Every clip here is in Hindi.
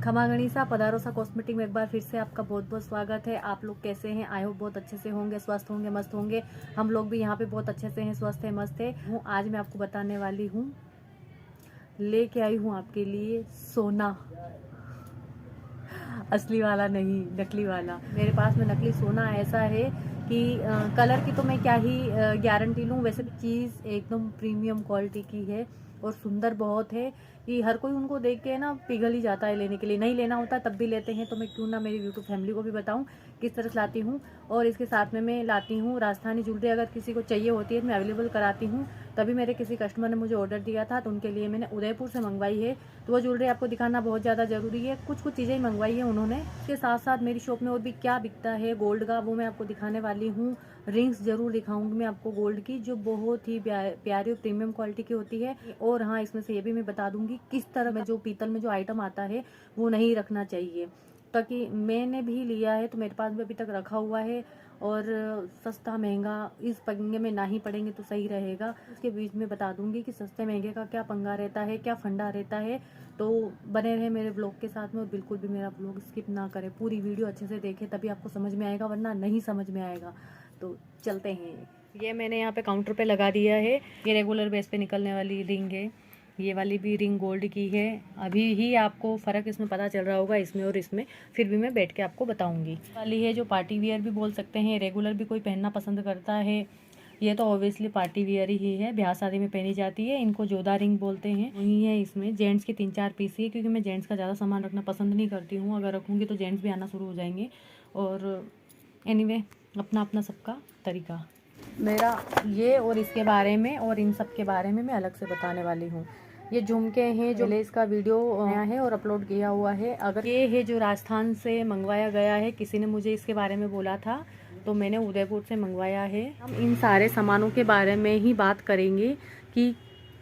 खमा गणिसा पधारो सा कॉस्मेटिक में एक बार फिर से आपका बहुत बहुत स्वागत है। आप लोग कैसे हैं? आई होप बहुत अच्छे से होंगे, स्वस्थ होंगे, मस्त होंगे। हम लोग भी यहाँ पे बहुत अच्छे से हैं, स्वस्थ है, मस्त है। आज मैं आपको बताने वाली हूँ, लेके आई हूँ आपके लिए सोना। असली वाला नहीं, नकली वाला। मेरे पास में नकली सोना ऐसा है कि कलर की तो मैं क्या ही गारंटी लूँ। वैसे भी चीज़ एकदम प्रीमियम क्वालिटी की है और सुंदर बहुत है कि हर कोई उनको देख के ना पिघल ही जाता है लेने के लिए। नहीं लेना होता तब भी लेते हैं, तो मैं क्यों ना मेरी यूट्यूब फैमिली को भी बताऊं किस तरह से लाती हूँ। और इसके साथ में मैं लाती हूँ राजस्थानी ज्वेलरी, अगर किसी को चाहिए होती है तो मैं अवेलेबल कराती हूँ। तभी मेरे किसी कस्टमर ने मुझे ऑर्डर दिया था तो उनके लिए मैंने उदयपुर से मंगवाई है। तो वो ज्वेलरी आपको दिखाना बहुत ज़्यादा ज़रूरी है। कुछ कुछ चीज़ें मंगवाई है उन्होंने। इसके साथ साथ मेरी शॉप में और भी क्या बिकता है गोल्ड का, वो मैं आपको दिखाने वाली हूँ। रिंग्स जरूर दिखाऊंगी मैं आपको गोल्ड की, जो बहुत ही प्यारी और प्रीमियम क्वालिटी की होती है। और हाँ, इसमें से ये भी मैं बता दूंगी किस तरह में जो पीतल में जो आइटम आता है वो नहीं रखना चाहिए। ताकि मैंने भी लिया है तो मेरे पास भी अभी तक रखा हुआ है। और सस्ता महंगा इस पंगे में ना ही पड़ेंगे तो सही रहेगा। उसके बीच में बता दूंगी कि सस्ते महंगे का क्या पंगा रहता है, क्या फंडा रहता है। तो बने रहे मेरे ब्लॉग के साथ में और बिल्कुल भी मेरा ब्लॉग स्किप ना करें। पूरी वीडियो अच्छे से देखें तभी आपको समझ में आएगा, वरना नहीं समझ में आएगा। तो चलते हैं। ये मैंने यहाँ पे काउंटर पे लगा दिया है। ये रेगुलर बेस पे निकलने वाली रिंग है। ये वाली भी रिंग गोल्ड की है। अभी ही आपको फ़र्क इसमें पता चल रहा होगा इसमें और इसमें, फिर भी मैं बैठ के आपको बताऊंगी। वाली है जो पार्टी वियर भी बोल सकते हैं, रेगुलर भी कोई पहनना पसंद करता है। ये तो ऑब्वियसली पार्टी वियर ही है, ब्याह शादी में पहनी जाती है। इनको जोधा रिंग बोलते हैं। वही है इसमें जेंट्स के 3-4 पीस है, क्योंकि मैं जेंट्स का ज़्यादा सामान रखना पसंद नहीं करती हूँ। अगर रखूँगी तो जेंट्स भी आना शुरू हो जाएंगे। और एनीवे, अपना अपना सबका तरीका। मेरा ये और इसके बारे में और इन सब के बारे में मैं अलग से बताने वाली हूँ। ये झुमके हैं जो पहले इसका वीडियो आया है और अपलोड किया हुआ है। अगर ये है जो राजस्थान से मंगवाया गया है, किसी ने मुझे इसके बारे में बोला था तो मैंने उदयपुर से मंगवाया है। हम इन सारे सामानों के बारे में ही बात करेंगे कि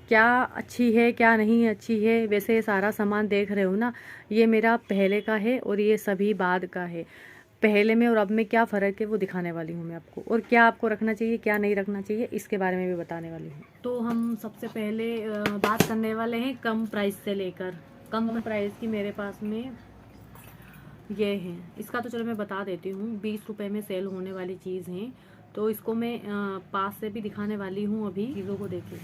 क्या अच्छी है क्या नहीं अच्छी है। वैसे ये सारा सामान देख रहे हो ना, ये मेरा पहले का है और ये सभी बाद का है। पहले में और अब में क्या फ़र्क है वो दिखाने वाली हूँ मैं आपको, और क्या आपको रखना चाहिए क्या नहीं रखना चाहिए इसके बारे में भी बताने वाली हूँ। तो हम सबसे पहले बात करने वाले हैं कम प्राइस से लेकर। कम प्राइस की मेरे पास में ये है। इसका तो चलो मैं बता देती हूँ, 20 रुपये में सेल होने वाली चीज़ है। तो इसको मैं पास से भी दिखाने वाली हूँ। अभी चीज़ों को देखिए,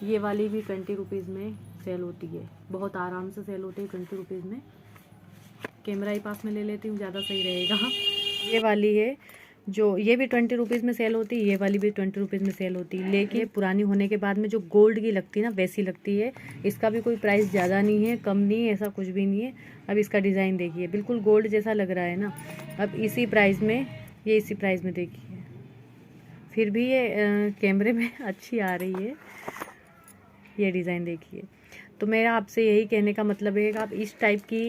ये वाली भी 20 रुपीज़ में सेल होती है, बहुत आराम से सेल होती है 20 रुपीज़ में। कैमरा ही पास में ले लेती हूँ, ज़्यादा सही रहेगा। ये वाली है जो, ये भी 20 रुपीज़ में सेल होती है, ये वाली भी 20 रुपीज़ में सेल होती है। लेकिन पुरानी होने के बाद में जो गोल्ड की लगती है ना, वैसी लगती है। इसका भी कोई प्राइस ज़्यादा नहीं है, कम नहीं है, ऐसा कुछ भी नहीं है। अब इसका डिज़ाइन देखिए, बिल्कुल गोल्ड जैसा लग रहा है ना। अब इसी प्राइस में, ये इसी प्राइस में देखिए, फिर भी ये कैमरे में अच्छी आ रही है। ये डिज़ाइन देखिए। तो मेरा आपसे यही कहने का मतलब है कि आप इस टाइप की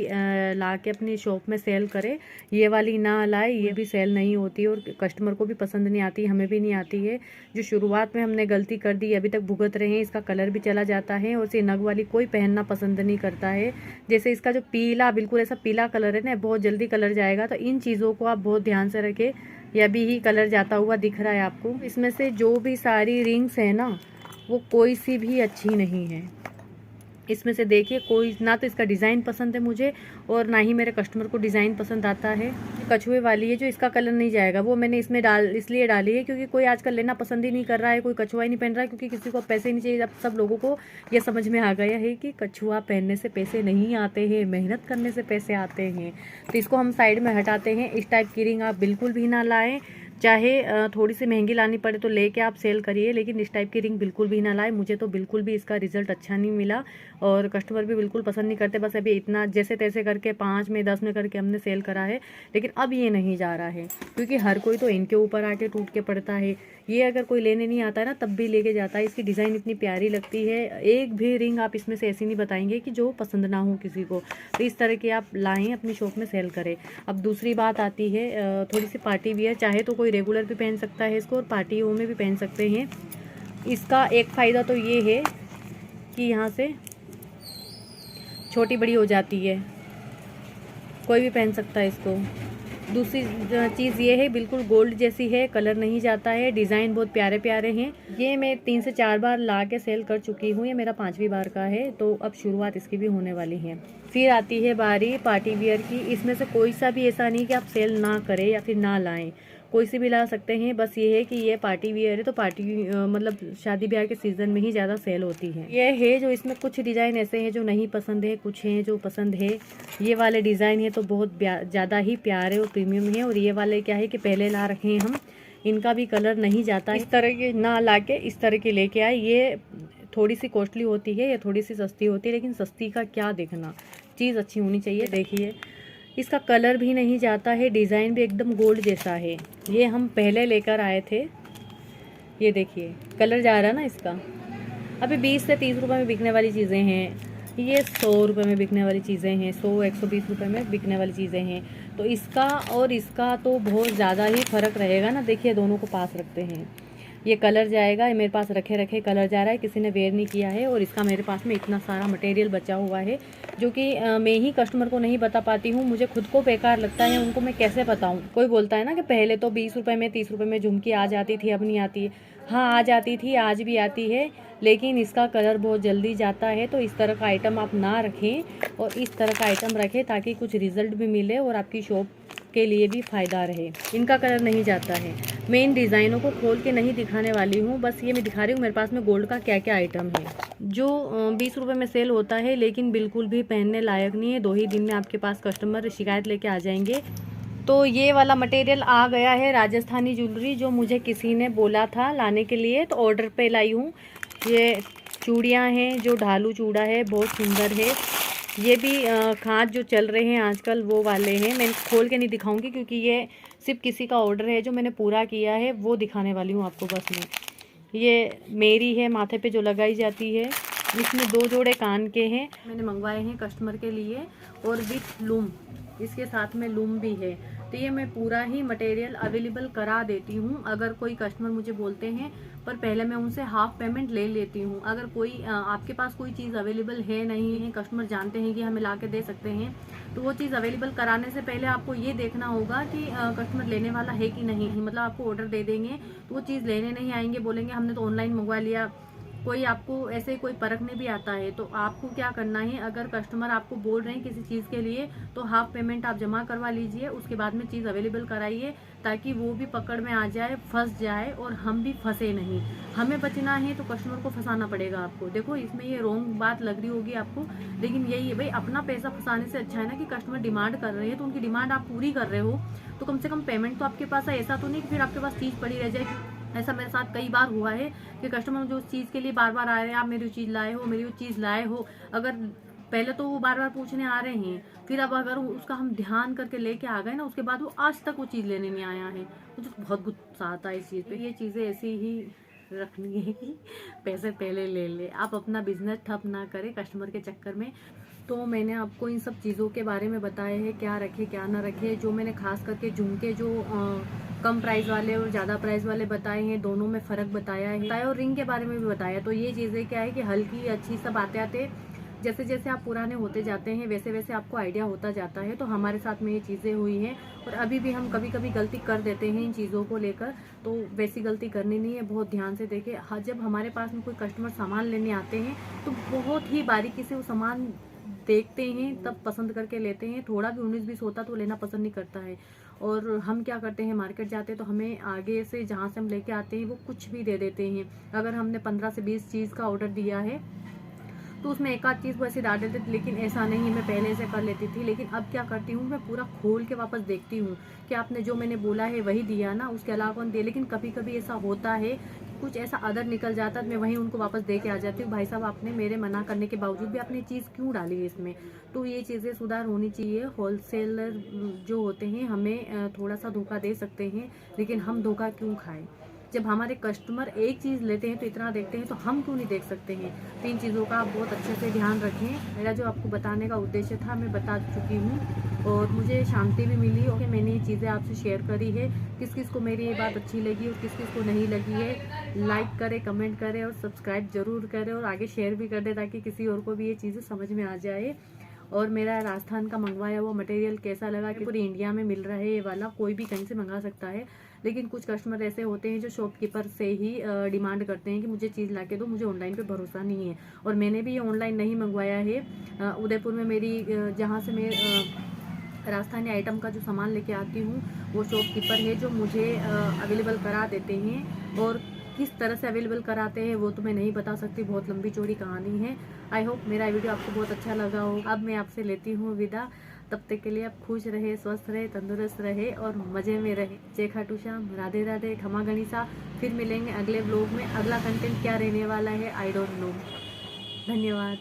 ला के अपनी शॉप में सेल करें। ये वाली ना लाए, ये भी सेल नहीं होती और कस्टमर को भी पसंद नहीं आती, हमें भी नहीं आती है। जो शुरुआत में हमने गलती कर दी, अभी तक भुगत रहे हैं। इसका कलर भी चला जाता है और इसे नग वाली कोई पहनना पसंद नहीं करता है। जैसे इसका जो पीला, बिल्कुल ऐसा पीला कलर है ना, बहुत जल्दी कलर जाएगा। तो इन चीज़ों को आप बहुत ध्यान से रखें। ये अभी ही कलर जाता हुआ दिख रहा है आपको। इसमें से जो भी सारी रिंग्स है ना, वो कोई सी भी अच्छी नहीं है। इसमें से देखिए, कोई ना तो इसका डिज़ाइन पसंद है मुझे और ना ही मेरे कस्टमर को डिज़ाइन पसंद आता है। कछुए वाली है जो, इसका कलर नहीं जाएगा, वो मैंने इसमें इसलिए डाली है क्योंकि कोई आजकल लेना पसंद ही नहीं कर रहा है, कोई कछुआ ही नहीं पहन रहा है, क्योंकि किसी को पैसे नहीं चाहिए। अब सब लोगों को ये समझ में आ गया है कि कछुआ पहनने से पैसे नहीं आते हैं, मेहनत करने से पैसे आते हैं। तो इसको हम साइड में हटाते हैं। इस टाइप की रिंग आप बिल्कुल भी ना लाएँ। चाहे थोड़ी सी महंगी लानी पड़े तो लेके आप सेल करिए, लेकिन इस टाइप की रिंग बिल्कुल भी ना लाए। मुझे तो बिल्कुल भी इसका रिजल्ट अच्छा नहीं मिला और कस्टमर भी बिल्कुल पसंद नहीं करते। बस अभी इतना जैसे तैसे करके 5 में 10 में करके हमने सेल करा है, लेकिन अब ये नहीं जा रहा है क्योंकि हर कोई तो इनके ऊपर आके टूट के पड़ता है। ये अगर कोई लेने नहीं आता है ना, तब भी लेके जाता है। इसकी डिज़ाइन इतनी प्यारी लगती है, एक भी रिंग आप इसमें से ऐसी नहीं बताएंगे कि जो पसंद ना हो किसी को। तो इस तरह की आप लाएँ, अपनी शॉप में सेल करें। अब दूसरी बात आती है थोड़ी सी पार्टी वियर। चाहे तो कोई रेगुलर भी पहन सकता है इसको और पार्टियों में भी पहन सकते हैं। इसका एक फ़ायदा तो ये है कि यहाँ से छोटी बड़ी हो जाती है, कोई भी पहन सकता है इसको। दूसरी चीज़ ये है, बिल्कुल गोल्ड जैसी है, कलर नहीं जाता है, डिज़ाइन बहुत प्यारे प्यारे हैं। ये मैं 3 से 4 बार ला के सेल कर चुकी हूँ, ये मेरा 5वीं बार का है, तो अब शुरुआत इसकी भी होने वाली है। फिर आती है बारी पार्टी वियर की। इसमें से कोई सा भी ऐसा नहीं कि आप सेल ना करें या फिर ना लाएं, कोई सी भी ला सकते हैं। बस ये है कि ये पार्टी वियर है, तो पार्टी मतलब शादी ब्याह के सीज़न में ही ज़्यादा सेल होती है। ये है जो इसमें कुछ डिज़ाइन ऐसे हैं जो नहीं पसंद है, कुछ हैं जो पसंद है। ये वाले डिज़ाइन है तो बहुत ज़्यादा ही प्यारे और प्रीमियम है। और ये वाले क्या है कि पहले ला रखे हैं हम, इनका भी कलर नहीं जाता। इस तरह के ना ला के इस तरह के लेके आए। ये थोड़ी सी कॉस्टली होती है, ये थोड़ी सी सस्ती होती है, लेकिन सस्ती का क्या देखना, चीज़ अच्छी होनी चाहिए। देखिए इसका कलर भी नहीं जाता है, डिज़ाइन भी एकदम गोल्ड जैसा है। ये हम पहले लेकर आए थे, ये देखिए कलर जा रहा है ना इसका। अभी 20 से 30 रुपए में बिकने वाली चीज़ें हैं, ये 100 रुपये में बिकने वाली चीज़ें हैं, 100-120 रुपये में बिकने वाली चीज़ें हैं। तो इसका और इसका तो बहुत ज़्यादा ही फ़र्क रहेगा ना। देखिए दोनों को पास रखते हैं, ये कलर जाएगा, ये मेरे पास रखे रखे कलर जा रहा है, किसी ने वेयर नहीं किया है। और इसका मेरे पास में इतना सारा मटेरियल बचा हुआ है जो कि मैं ही कस्टमर को नहीं बता पाती हूँ, मुझे खुद को बेकार लगता है, उनको मैं कैसे बताऊँ। कोई बोलता है ना कि पहले तो 20 रुपये में 30 रुपये में झुमकी आ जाती थी, अब नहीं आती है। हाँ आ जाती थी, आज भी आती है, लेकिन इसका कलर बहुत जल्दी जाता है। तो इस तरह का आइटम आप ना रखें और इस तरह का आइटम रखें ताकि कुछ रिजल्ट भी मिले और आपकी शॉप के लिए भी फ़ायदा रहे। इनका कलर नहीं जाता है। मैं इन डिज़ाइनों को खोल के नहीं दिखाने वाली हूँ, बस ये मैं दिखा रही हूँ मेरे पास में गोल्ड का क्या क्या आइटम है, जो 20 रुपये में सेल होता है लेकिन बिल्कुल भी पहनने लायक नहीं है। 2 ही दिन में आपके पास कस्टमर शिकायत लेके आ जाएंगे। तो ये वाला मटेरियल आ गया है, राजस्थानी ज्वेलरी, जो मुझे किसी ने बोला था लाने के लिए, तो ऑर्डर पे लाई हूँ। ये चूड़ियाँ हैं, जो ढालू चूड़ा है, बहुत सुंदर है। ये भी खाद जो चल रहे हैं आजकल वो वाले हैं। मैं खोल के नहीं दिखाऊंगी क्योंकि ये सिर्फ किसी का ऑर्डर है जो मैंने पूरा किया है, वो दिखाने वाली हूँ आपको बस मैं। ये मेरी है, माथे पे जो लगाई जाती है। इसमें 2 जोड़े कान के हैं, मैंने मंगवाए हैं कस्टमर के लिए, और विथ लूम, इसके साथ में लूम भी है। तो ये मैं पूरा ही मटेरियल अवेलेबल करा देती हूँ अगर कोई कस्टमर मुझे बोलते हैं, पर पहले मैं उनसे हाफ पेमेंट ले लेती हूँ। अगर कोई आपके पास कोई चीज़ अवेलेबल है नहीं है, कस्टमर जानते हैं कि हमें ला के दे सकते हैं, तो वो चीज़ अवेलेबल कराने से पहले आपको ये देखना होगा कि कस्टमर लेने वाला है कि नहीं। मतलब आपको ऑर्डर दे देंगे तो वो चीज़ लेने नहीं आएंगे, बोलेंगे हमने तो ऑनलाइन मंगवा लिया, कोई आपको ऐसे कोई परखने भी आता है। तो आपको क्या करना है, अगर कस्टमर आपको बोल रहे हैं किसी चीज़ के लिए, तो हाफ पेमेंट आप जमा करवा लीजिए, उसके बाद में चीज़ अवेलेबल कराइए, ताकि वो भी पकड़ में आ जाए, फंस जाए और हम भी फंसे नहीं। हमें बचना है तो कस्टमर को फंसाना पड़ेगा आपको। देखो इसमें ये रॉन्ग बात लग रही होगी आपको, लेकिन यही है भाई, अपना पैसा फंसाने से अच्छा है ना कि कस्टमर डिमांड कर रहे हैं तो उनकी डिमांड आप पूरी कर रहे हो, तो कम से कम पेमेंट तो आपके पास है। ऐसा तो नहीं कि फिर आपके पास चीज़ पड़ी रह जाए। ऐसा मेरे साथ कई बार हुआ है कि कस्टमर जो उस चीज़ के लिए बार बार आ रहे हैं, आप मेरी चीज़ लाए हो, मेरी वो चीज़ लाए हो। अगर पहले तो वो बार बार पूछने आ रहे हैं, फिर अब अगर उसका हम ध्यान करके लेके आ गए ना, उसके बाद वो आज तक वो चीज़ लेने नहीं आया है, मुझे बहुत गुस्सा आता है इस चीज़ पे। ये चीज़ें ऐसी ही रखनी है कि पैसे पहले ले ले, आप अपना बिजनेस ठप ना करें कस्टमर के चक्कर में। तो मैंने आपको इन सब चीज़ों के बारे में बताया है, क्या रखे क्या ना रखे। जो मैंने खास करके झुमके जो कम प्राइस वाले और ज़्यादा प्राइस वाले बताए हैं, दोनों में फ़र्क बताया है, और रिंग के बारे में भी बताया। तो ये चीज़ें क्या है कि हल्की अच्छी सब आते आते जैसे जैसे आप पुराने होते जाते हैं वैसे वैसे आपको आइडिया होता जाता है। तो हमारे साथ में ये चीज़ें हुई हैं और अभी भी हम कभी कभी गलती कर देते हैं इन चीज़ों को लेकर, तो वैसी गलती करनी नहीं है। बहुत ध्यान से देखें। हाँ, जब हमारे पास में कोई कस्टमर सामान लेने आते हैं तो बहुत ही बारीकी से वो सामान देखते हैं, तब पसंद करके लेते हैं। थोड़ा भी 19-20 होता तो लेना पसंद नहीं करता है। और हम क्या करते हैं, मार्केट जाते हैं तो हमें आगे से जहाँ से हम लेके आते हैं वो कुछ भी दे देते हैं। अगर हमने 15 से 20 चीज़ का ऑर्डर दिया है तो उसमें एक आध चीज़ को ऐसे डाल देते थे, लेकिन ऐसा नहीं, मैं पहले से कर लेती थी। लेकिन अब क्या करती हूँ, मैं पूरा खोल के वापस देखती हूँ कि आपने जो मैंने बोला है वही दिया ना, उसके अलावा कौन दिया। लेकिन कभी कभी ऐसा होता है कुछ ऐसा अदर निकल जाता है, मैं वहीं उनको वापस दे के आ जाती हूँ, भाई साहब आपने मेरे मना करने के बावजूद भी आपने चीज़ क्यों डाली है इसमें। तो ये चीज़ें सुधार होनी चाहिए। होलसेलर जो होते हैं हमें थोड़ा सा धोखा दे सकते हैं, लेकिन हम धोखा क्यों खाएं। जब हमारे कस्टमर एक चीज़ लेते हैं तो इतना देखते हैं, तो हम क्यों नहीं देख सकते हैं। तो इन चीज़ों का आप बहुत अच्छे से ध्यान रखें। मेरा जो आपको बताने का उद्देश्य था मैं बता चुकी हूँ और मुझे शांति भी मिली और मैंने ये चीज़ें आपसे शेयर करी है। किस किस को मेरी ये बात अच्छी लगी और किस किस को नहीं लगी है, लाइक करें, कमेंट करें और सब्सक्राइब ज़रूर करें और आगे शेयर भी कर दें ताकि किसी और को भी ये चीज़ें समझ में आ जाए। और मेरा राजस्थान का मंगवाया हुआ मटेरियल कैसा लगा, कि पूरी इंडिया में मिल रहा है ये वाला, कोई भी कहीं से मंगा सकता है। लेकिन कुछ कस्टमर ऐसे होते हैं जो शॉपकीपर से ही डिमांड करते हैं कि मुझे चीज़ ला के दो, मुझे ऑनलाइन पे भरोसा नहीं है। और मैंने भी ये ऑनलाइन नहीं मंगवाया है। उदयपुर में मेरी जहाँ से मैं राजस्थानी आइटम का जो सामान लेके आती हूँ, वो शॉपकीपर है जो मुझे अवेलेबल करा देते हैं। और किस तरह से अवेलेबल कराते हैं वो तो मैं नहीं बता सकती, बहुत लंबी चौड़ी कहानी है। आई होप मेरा वीडियो आपको बहुत अच्छा लगा हो। अब मैं आपसे लेती हूँ विदा। तब तक के लिए आप खुश रहे, स्वस्थ रहे, तंदुरुस्त रहे और मज़े में रहे। जय खाटू श्याम, राधे राधे, खमा गणिसा। फिर मिलेंगे अगले व्लॉग में। अगला कंटेंट क्या रहने वाला है आई डोंट नो। धन्यवाद।